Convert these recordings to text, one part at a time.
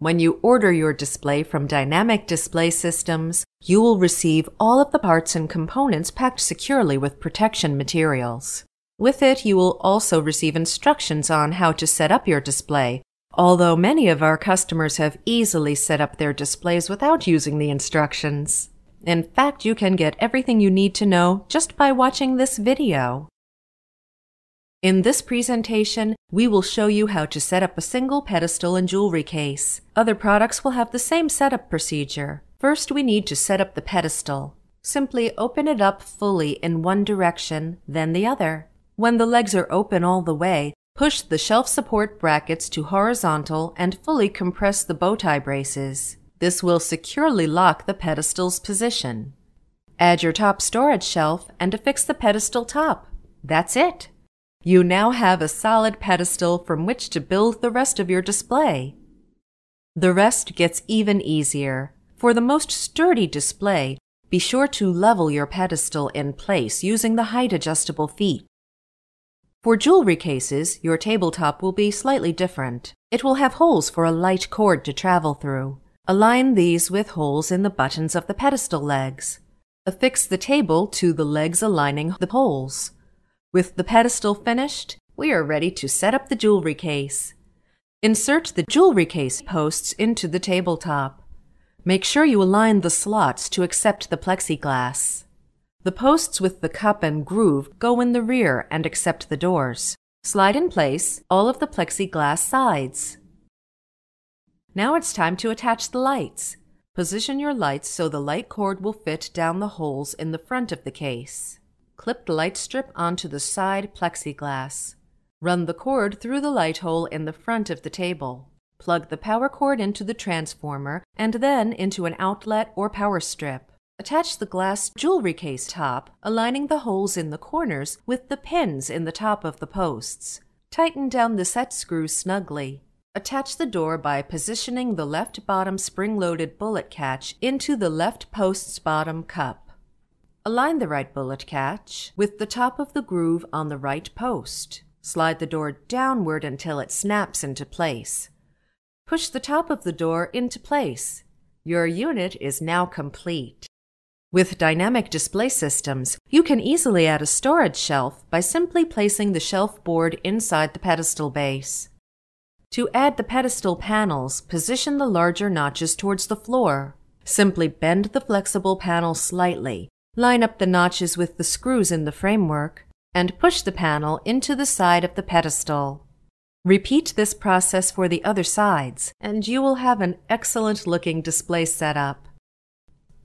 When you order your display from Dynamic Display Systems, you will receive all of the parts and components packed securely with protection materials. With it, you will also receive instructions on how to set up your display, although many of our customers have easily set up their displays without using the instructions. In fact, you can get everything you need to know just by watching this video. In this presentation, we will show you how to set up a single pedestal and jewelry case. Other products will have the same setup procedure. First, we need to set up the pedestal. Simply open it up fully in one direction, then the other. When the legs are open all the way, push the shelf support brackets to horizontal and fully compress the bow tie braces. This will securely lock the pedestal's position. Add your top storage shelf and affix the pedestal top. That's it. You now have a solid pedestal from which to build the rest of your display. The rest gets even easier. For the most sturdy display, be sure to level your pedestal in place using the height adjustable feet. For jewelry cases, your tabletop will be slightly different. It will have holes for a light cord to travel through. Align these with holes in the buttons of the pedestal legs. Affix the table to the legs aligning the holes. With the pedestal finished, we are ready to set up the jewelry case. Insert the jewelry case posts into the tabletop. Make sure you align the slots to accept the plexiglass. The posts with the cup and groove go in the rear and accept the doors. Slide in place all of the plexiglass sides. Now it's time to attach the lights. Position your lights so the light cord will fit down the holes in the front of the case. Clip the light strip onto the side plexiglass. Run the cord through the light hole in the front of the table. Plug the power cord into the transformer and then into an outlet or power strip. Attach the glass jewelry case top, aligning the holes in the corners with the pins in the top of the posts. Tighten down the set screws snugly. Attach the door by positioning the left bottom spring-loaded bullet catch into the left post's bottom cup. Align the right bullet catch with the top of the groove on the right post. Slide the door downward until it snaps into place. Push the top of the door into place. Your unit is now complete. With Dynamic Display Systems, you can easily add a storage shelf by simply placing the shelf board inside the pedestal base. To add the pedestal panels, position the larger notches towards the floor. Simply bend the flexible panel slightly. Line up the notches with the screws in the framework, and push the panel into the side of the pedestal. Repeat this process for the other sides, and you will have an excellent-looking display setup.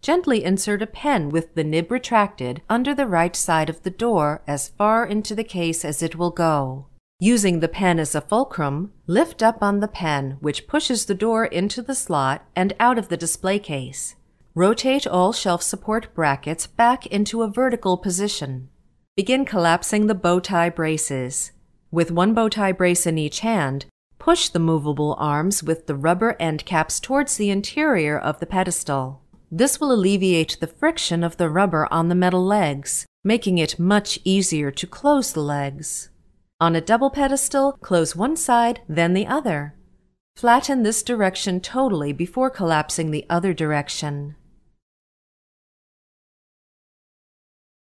Gently insert a pen with the nib retracted under the right side of the door as far into the case as it will go. Using the pen as a fulcrum, lift up on the pen, which pushes the door into the slot and out of the display case. Rotate all shelf support brackets back into a vertical position. Begin collapsing the bow tie braces. With one bow tie brace in each hand, push the movable arms with the rubber end caps towards the interior of the pedestal. This will alleviate the friction of the rubber on the metal legs, making it much easier to close the legs. On a double pedestal, close one side, then the other. Flatten this direction totally before collapsing the other direction.